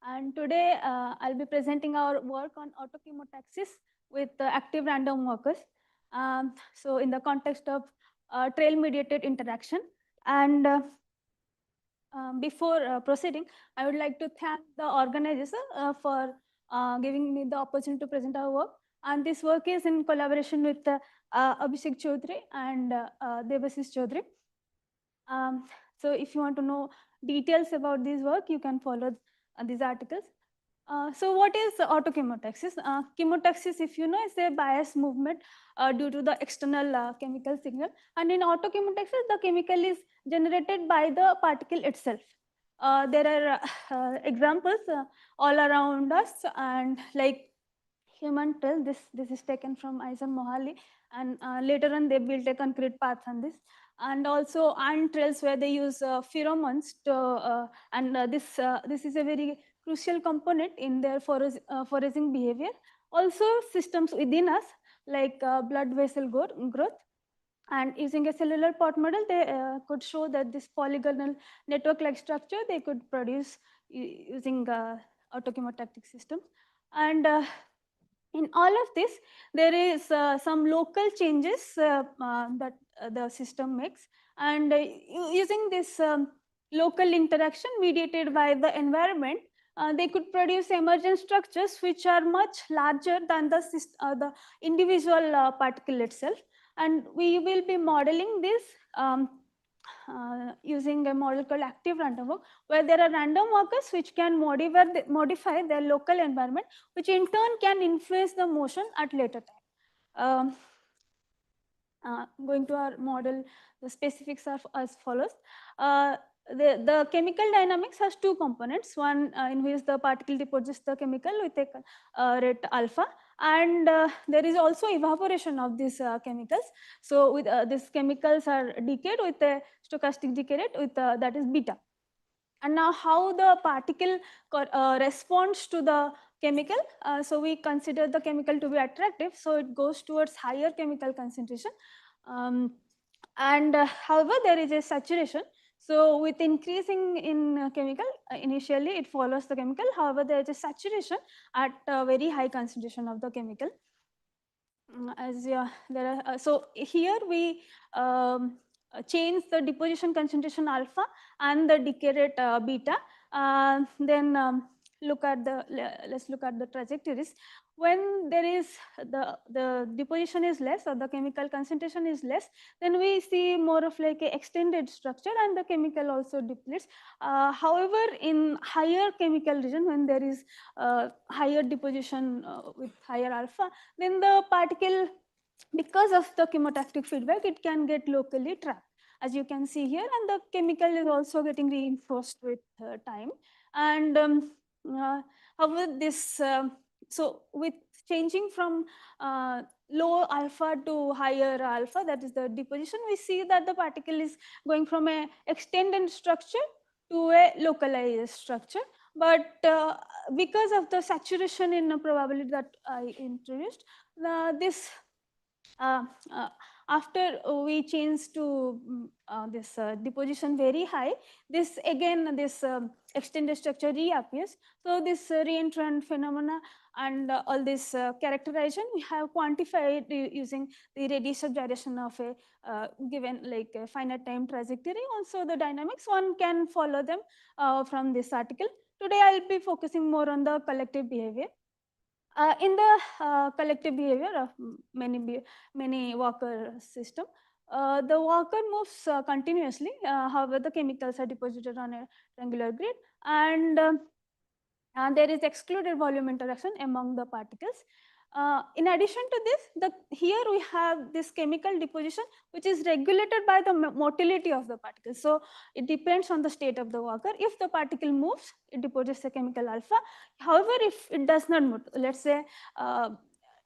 And today I'll be presenting our work on auto-chemotaxis with active random walkers. So in the context of trail-mediated interaction. And before proceeding, I would like to thank the organizer for giving me the opportunity to present our work. And this work is in collaboration with Abhishek Chaudhary and Devasis Chaudhary. So if you want to know details about this work, you can follow these articles. So what is auto-chemotaxis? Chemotaxis, if you know, is a biased movement due to the external chemical signal. And in auto-chemotaxis, the chemical is generated by the particle itself. There are examples all around us, and like human trail, this is taken from Eisen Mohali, and later on they built a concrete path on this. And also ant trails where they use pheromones to, this is a very crucial component in their foraging behavior. Also systems within us like blood vessel growth. And using a cellular pot model, they could show that this polygonal network-like structure they could produce using autochemotactic systems. And in all of this, there is some local changes that the system makes. And using this local interaction mediated by the environment, they could produce emergent structures which are much larger than the individual particle itself. And we will be modeling this using a model called active random walk, where there are random walkers which can modify their local environment, which in turn can influence the motion at later time. Going to our model, the specifics are as follows. The chemical dynamics has two components, one in which the particle deposits the chemical with a rate alpha, and there is also evaporation of these chemicals. So with these chemicals are decayed with a stochastic decay rate with that is beta. And now how the particle responds to the chemical. So we consider the chemical to be attractive, so it goes towards higher chemical concentration. And however, there is a saturation. So with increasing in chemical, initially it follows the chemical. However, there is a saturation at a very high concentration of the chemical. So here we change the deposition concentration alpha and the decay rate beta. Then let's look at the trajectories. When there is the deposition is less or the chemical concentration is less, then we see more of like a extended structure and the chemical also depletes. However, in higher chemical region, when there is higher deposition with higher alpha, then the particle, because of the chemotactic feedback, it can get locally trapped, as you can see here, and the chemical is also getting reinforced with time. And however, this so with changing from low alpha to higher alpha, that is the deposition, we see that the particle is going from a extended structure to a localized structure. But because of the saturation in probability that I introduced, this after we change to this deposition very high, this again this extended structure reappears. So this reentrant phenomena and all this characterization we have quantified using the radius of gyration of a given like a finite time trajectory. Also the dynamics, one can follow them from this article. Today I'll be focusing more on the collective behavior. In the collective behavior of many walker system, the walker moves continuously. However, the chemicals are deposited on a triangular grid, and there is excluded volume interaction among the particles. In addition to this, here we have this chemical deposition, which is regulated by the motility of the particle. So it depends on the state of the walker. If the particle moves, it deposits a chemical alpha. However, if it does not move, let's say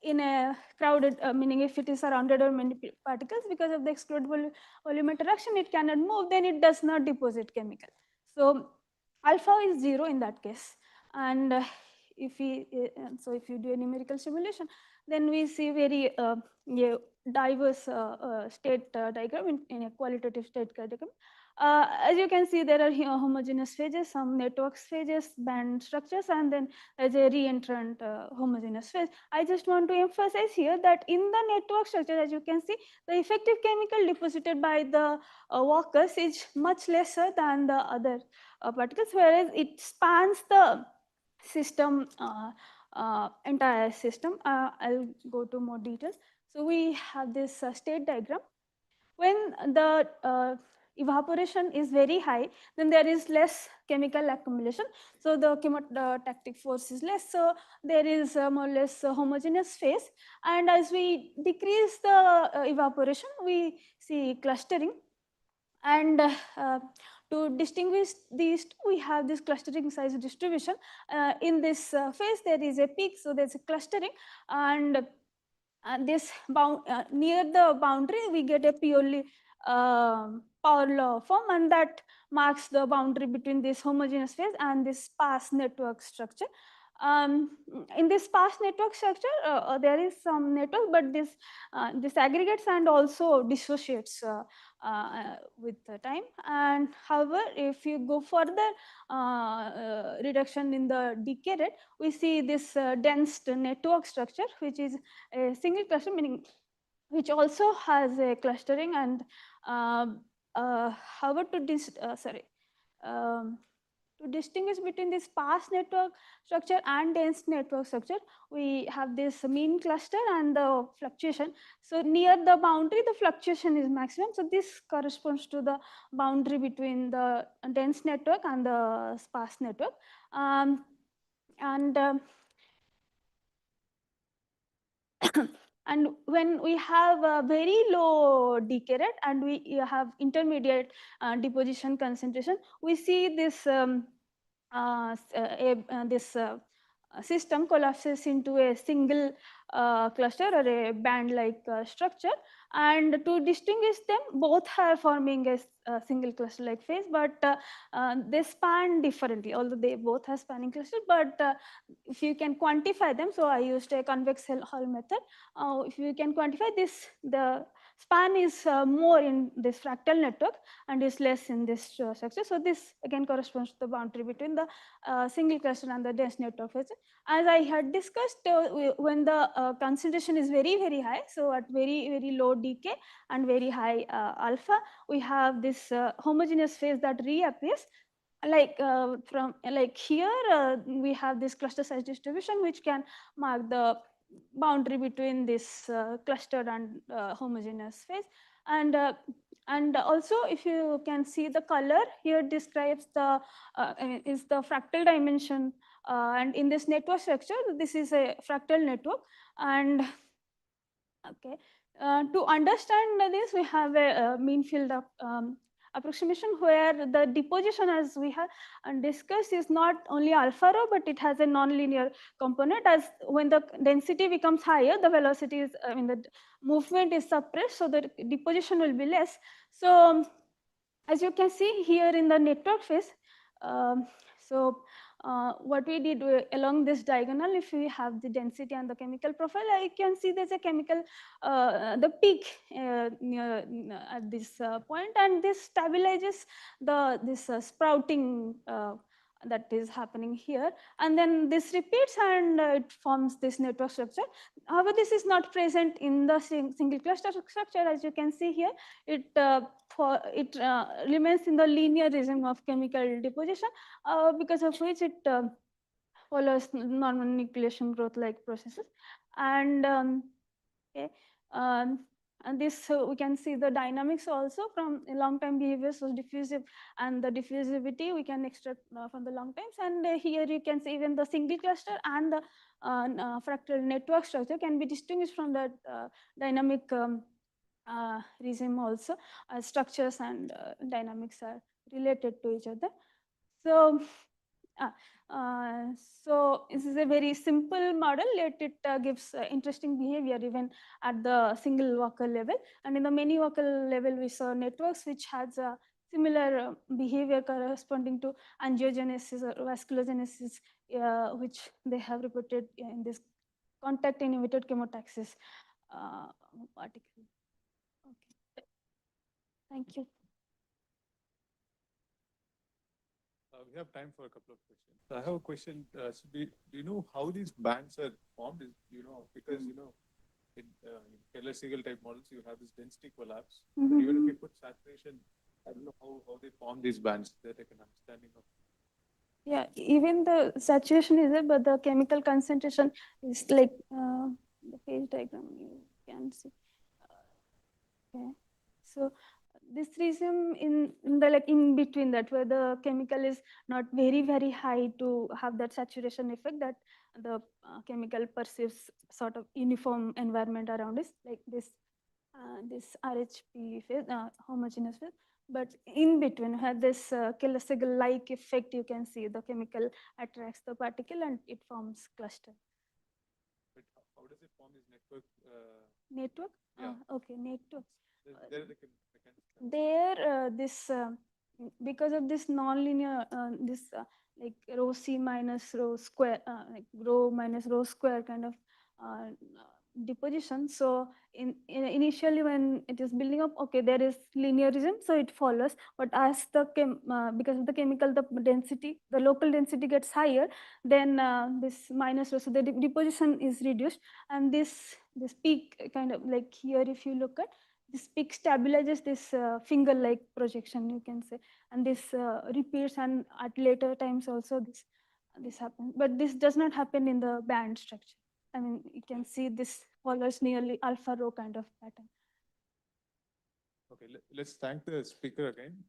in a crowded, meaning if it is surrounded by many particles, because of the excluded volume interaction, it cannot move, then it does not deposit chemical. So alpha is 0 in that case. And if you do a numerical simulation, then we see very diverse state diagram in a qualitative state diagram. As you can see, there are homogeneous phases, some network phases, band structures, and then there's a reentrant homogeneous phase. I just want to emphasize here that in the network structure, as you can see, the effective chemical deposited by the workers is much lesser than the other particles, whereas it spans the system, entire system. I'll go to more details. So we have this state diagram. When the evaporation is very high, then there is less chemical accumulation. So the chemotactic force is less. So there is more or less homogeneous phase. And as we decrease the evaporation, we see clustering. And to distinguish these two, we have this clustering size distribution. In this phase, there is a peak, so there's a clustering. And this near the boundary, we get a purely power law form, and that marks the boundary between this homogeneous phase and this sparse network structure. In this sparse network structure, there is some network, but this aggregates and also dissociates with the time. And however, if you go further reduction in the decay rate, we see this dense network structure, which is a single cluster, meaning which also has a clustering. And however, to distinguish between this sparse network structure and dense network structure, we have this mean cluster and the fluctuation. So near the boundary, the fluctuation is maximum. So this corresponds to the boundary between the dense network and the sparse network. And when we have a very low decay rate and we have intermediate deposition concentration, we see this system collapses into a single cluster or a band-like structure. And to distinguish them, both are forming a single cluster-like phase, but they span differently, although they both have spanning clusters. But if you can quantify them, so I used a convex Hall method. If you can quantify this, the span is more in this fractal network and is less in this structure. So this again corresponds to the boundary between the single cluster and the dense network phase. As I had discussed, when the concentration is very, very high, so at very, very low decay and very high alpha, we have this homogeneous phase that reappears. Like here, we have this cluster size distribution, which can mark the boundary between this clustered and homogeneous phase. And also, if you can see the color here, describes the is the fractal dimension. And in this network structure, this is a fractal network. And okay, to understand this, we have a mean field of approximation, where the deposition, as we have discussed, is not only alpha rho, but it has a nonlinear component. As when the density becomes higher, the velocity is, the movement is suppressed, so the deposition will be less. So as you can see here in the network phase, what we did along this diagonal, if we have the density and the chemical profile, I can see there's a chemical, the peak at this point, and this stabilizes this sprouting that is happening here. And then this repeats and it forms this network structure. However, this is not present in the single cluster structure. As you can see here, it remains in the linear regime of chemical deposition, because of which it follows normal nucleation growth like processes. And okay, and this we can see the dynamics also from long time behavior. So diffusive and the diffusivity we can extract from the long times. And here you can see even the single cluster and the fractal network structure can be distinguished from that dynamic regime also. Structures and dynamics are related to each other. So so this is a very simple model, yet it gives interesting behavior even at the single Walker level. And in the many Walker level, we saw networks which has a similar behavior corresponding to angiogenesis or vasculogenesis, which they have reported in this contact inhibited chemotaxis article. Okay. Thank you. We have time for a couple of questions. I have a question. So do you know how these bands are formed? Because in statistical type models, you have this density collapse. But even if you put saturation, I don't know how they form these bands. That I can understanding of. Yeah, even the saturation is there, but the chemical concentration is like the phase diagram you can see. Okay, so this rhizome in the like in between that, where the chemical is not very high to have that saturation effect, that the chemical perceives sort of uniform environment around it, like this RHP phase, homogeneous phase. But in between have this Keller-Segal-like effect. You can see the chemical attracts the particle and it forms cluster. But how does it form this network? Network? Yeah. Okay, network. There This because of this nonlinear this like rho c minus rho square like rho minus rho square kind of deposition. So initially when it is building up, okay, there is linearism, so it follows. But as the because of the chemical, the density, the local density gets higher, then this minus rho, so the deposition is reduced, and this peak kind of like here, if you look at this peak stabilizes this finger-like projection, you can say, and this repeats, and at later times also this happens. But this does not happen in the band structure. I mean, you can see this follows nearly alpha rho kind of pattern. Okay, let's thank the speaker again.